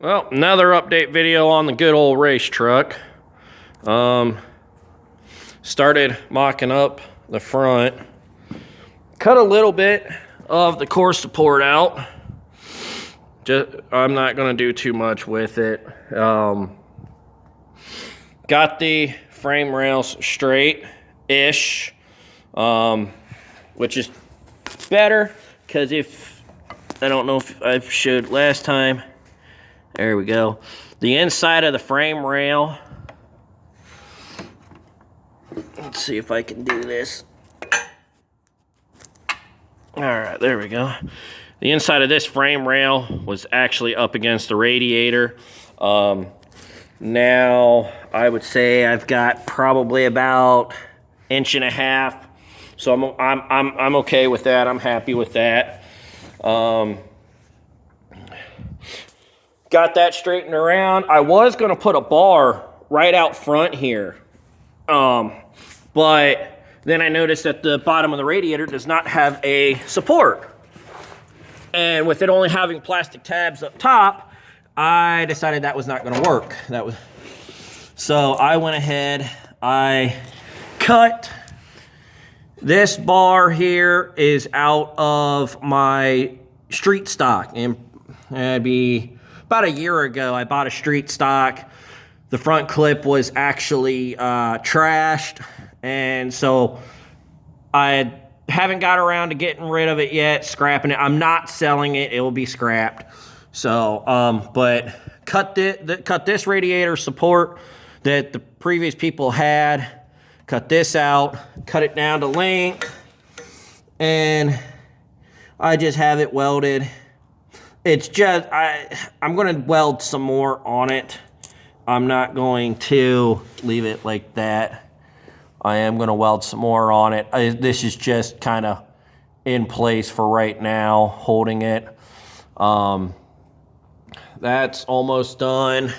Well, another update video on the good old race truck. Started mocking up the front. Cut a little bit of the core support out. I'm not going to do too much with it. Got the frame rails straight-ish, which is better because I don't know if I showed last time. There we go. The inside of the frame rail. Let's see if I can do this. All right, there we go. The inside of this frame rail was actually up against the radiator. Now I would say I've got probably about 1.5 inches. So I'm okay with that. I'm happy with that. Got that straightened around. I was going to put a bar right out front here. But then I noticed that the bottom of the radiator does not have a support. And with it only having plastic tabs up top, I decided that was not going to work. So I went ahead, I cut this bar here is out of my street stock. And it'd be about a year ago, I bought a street stock. The front clip was actually trashed. And so I haven't got around to getting rid of it yet, scrapping it. I'm not selling it. It will be scrapped. So, but cut this radiator support that the previous people had. Cut this out. Cut it down to length. And I just have it welded. It's just, I'm going to weld some more on it. I'm not going to leave it like that. I am going to weld some more on it. This is just kind of in place for right now, holding it. That's almost done.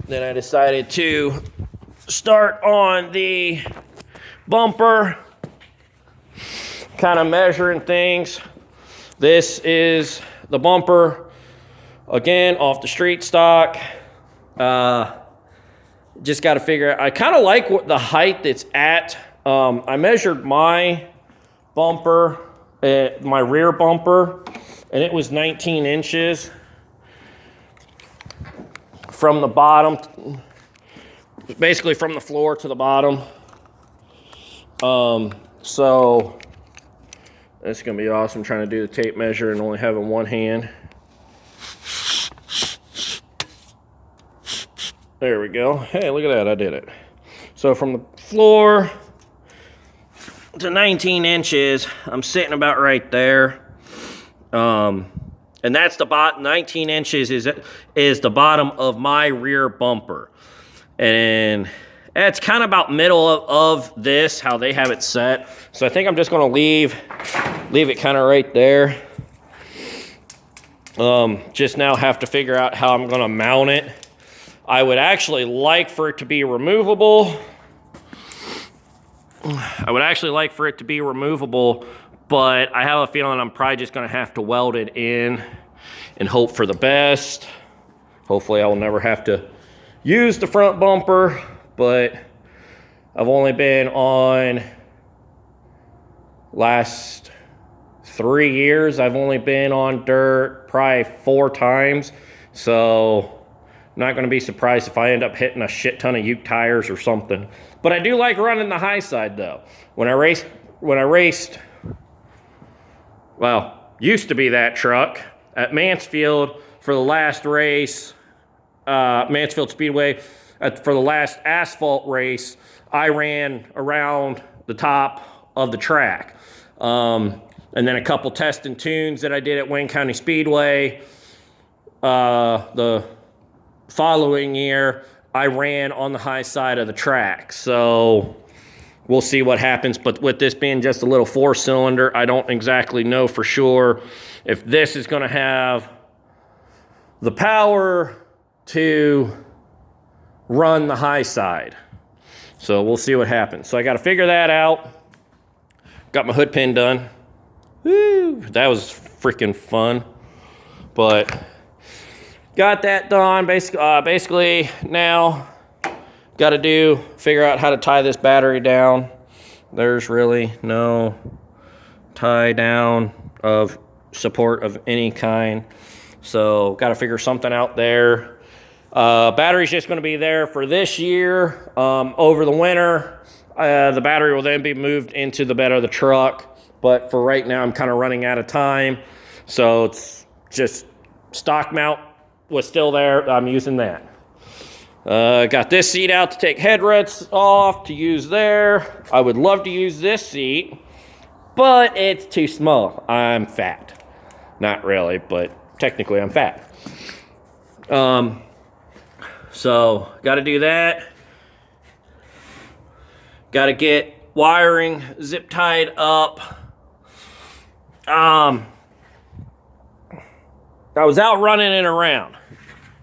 Then I decided to start on the bumper, kind of measuring things. This is the bumper, again, off the street stock. Just got to figure out, I kind of like what the height it's at. I measured my bumper, my rear bumper, and it was 19 inches from the bottom, basically from the floor to the bottom. So it's going to be awesome trying to do the tape measure and only having one hand. There we go. Hey, look at that. I did it. So from the floor to 19 inches, I'm sitting about right there. And that's the bottom. 19 inches is the bottom of my rear bumper. And it's kind of about middle of this, how they have it set. So I think I'm just going to leave it kind of right there. Just now have to figure out how I'm going to mount it. I would actually like for it to be removable. But I have a feeling I'm probably just going to have to weld it in and hope for the best. Hopefully I will never have to use the front bumper, but I've only been on last 3 years. I've only been on dirt probably 4 times. So I'm not going to be surprised if I end up hitting a shit ton of Uke tires or something. But I do like running the high side though. When I raced, well, used to be that truck at Mansfield for the last race, Mansfield Speedway, for the last asphalt race, I ran around the top of the track. And then a couple test and tunes that I did at Wayne County Speedway. The following year, I ran on the high side of the track. So we'll see what happens. But with this being just a little 4-cylinder, I don't exactly know for sure if this is going to have the power to run the high side. So we'll see what happens. So I got to figure that out. Got my hood pin done. Woo, that was freaking fun. But got that done. Basically now got to figure out how to tie this battery down. There's really no tie down of support of any kind. So got to figure something out there. Battery's just going to be there for this year. Over the winter, the battery will then be moved into the bed of the truck. But for right now, I'm kind of running out of time. So it's just stock mount was still there. I'm using that. Got this seat out to take headrests off to use there. I would love to use this seat, but it's too small. I'm fat. Not really, but technically I'm fat. So got to do that. Got to get wiring zip tied up. I was out running it around,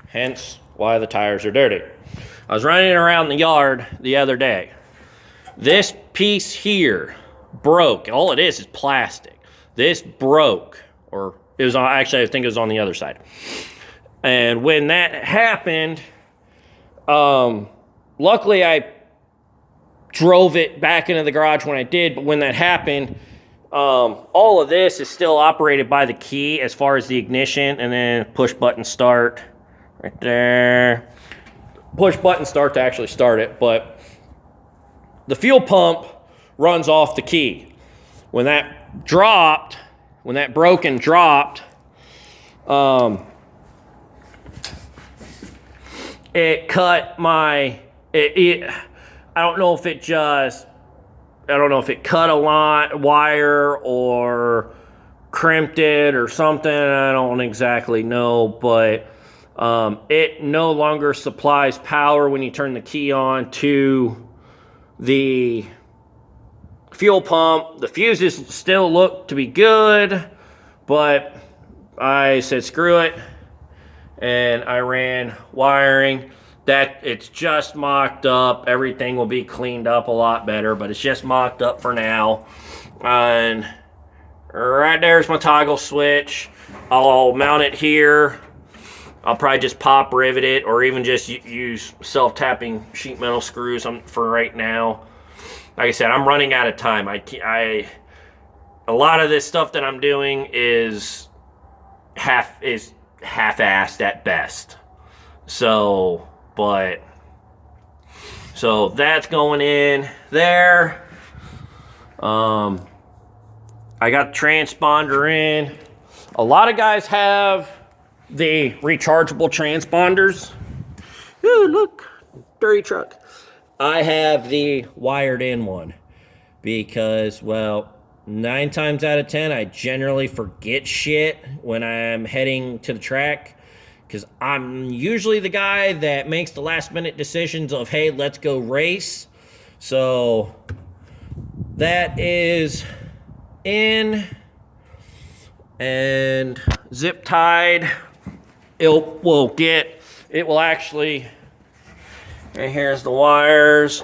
hence why the tires are dirty. I was running around the yard the other day. This piece here broke. All it is plastic. This broke, or it was on, actually I think it was on the other side. And when that happened, luckily I drove it back into the garage when I did, but when that happened, all of this is still operated by the key as far as the ignition, and then push button start right there. Push button start to actually start it, but the fuel pump runs off the key. When that dropped, when that broke and dropped, it cut my, I don't know if it cut a wire or crimped it or something. I don't exactly know, but it no longer supplies power when you turn the key on to the fuel pump. The fuses still look to be good, but I said screw it, and I ran wiring. That it's just mocked up. Everything will be cleaned up a lot better, but it's just mocked up for now. And right there's my toggle switch. I'll mount it here. I'll probably just pop rivet it, or even just use self-tapping sheet metal screws for right now. Like I said, I'm running out of time. A lot of this stuff that I'm doing is half-assed at best. So that's going in there. I got the transponder in. A lot of guys have the rechargeable transponders. Ooh, look, dirty truck. I have the wired in one because, well, 9 times out of 10, I generally forget shit when I'm heading to the track, because I'm usually the guy that makes the last minute decisions of, hey, let's go race. So that is in and zip tied. It will actually, and here's the wires.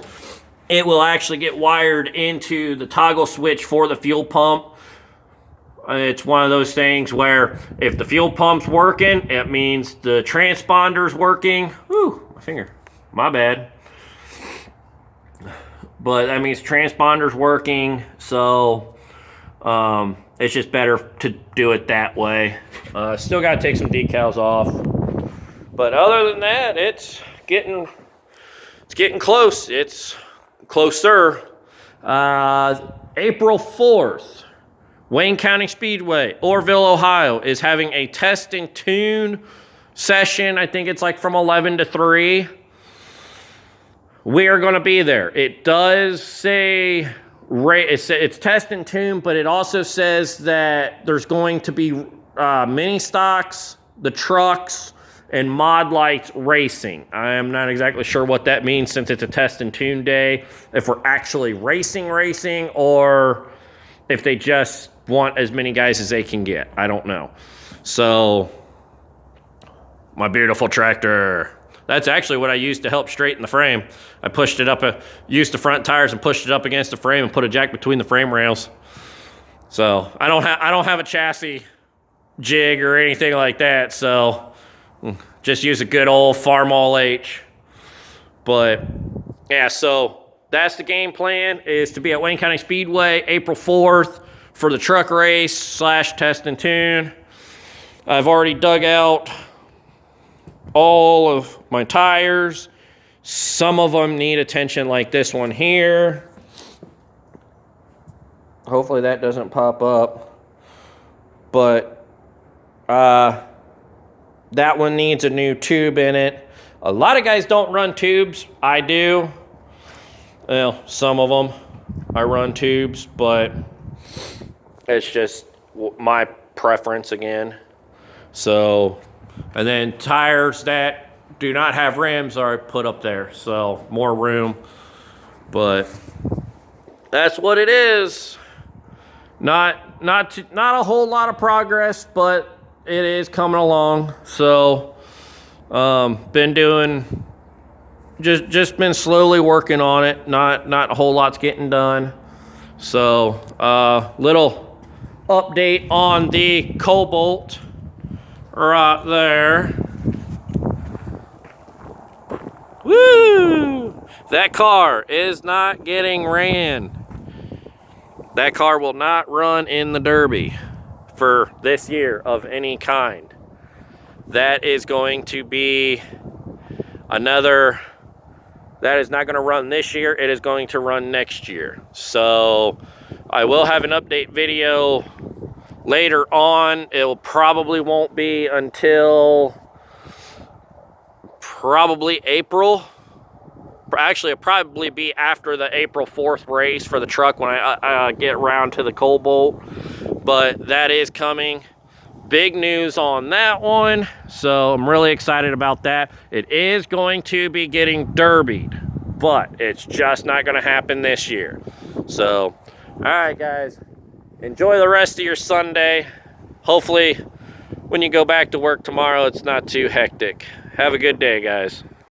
It will actually get wired into the toggle switch for the fuel pump. It's one of those things where if the fuel pump's working, it means the transponder's working. Whew, my finger. My bad. But that means transponder's working, so it's just better to do it that way. Still got to take some decals off. But other than that, it's getting close. It's closer. April 4th. Wayne County Speedway, Orrville, Ohio, is having a test and tune session. I think it's like from 11 to 3. We are going to be there. It does say it's test and tune, but it also says that there's going to be mini stocks, the trucks, and mod lights racing. I am not exactly sure what that means, since it's a test and tune day, if we're actually racing, or if they just want as many guys as they can get. I don't know. So, my beautiful tractor. That's actually what I used to help straighten the frame. I pushed it up, used the front tires and pushed it up against the frame and put a jack between the frame rails. So, I don't have a chassis jig or anything like that, so Just use a good old Farm All H. But yeah, so that's the game plan, is to be at Wayne County Speedway April 4th for the truck race / test and tune. I've already dug out all of my tires. Some of them need attention, like this one here. Hopefully that doesn't pop up. But that one needs a new tube in it. A lot of guys don't run tubes. I do. Well, some of them I run tubes, but it's just my preference again. So, and then tires that do not have rims are put up there, so more room. But that's what it is. Not a whole lot of progress, but it is coming along. So, been doing, just been slowly working on it. Not a whole lot's getting done. So, little update on the Cobalt right there. Woo! That car is not getting ran. That car will not run in the Derby for this year of any kind. That is going to be another, that is not going to run this year. It is going to run next year. So I will have an update video later on. It probably won't be until probably April. Actually, it'll probably be after the April 4th race for the truck when I get around to the Cobalt. But that is coming. Big news on that one. So I'm really excited about that. It is going to be getting derbied, but it's just not going to happen this year. So, all right, guys. Enjoy the rest of your Sunday. Hopefully, when you go back to work tomorrow, it's not too hectic. Have a good day, guys.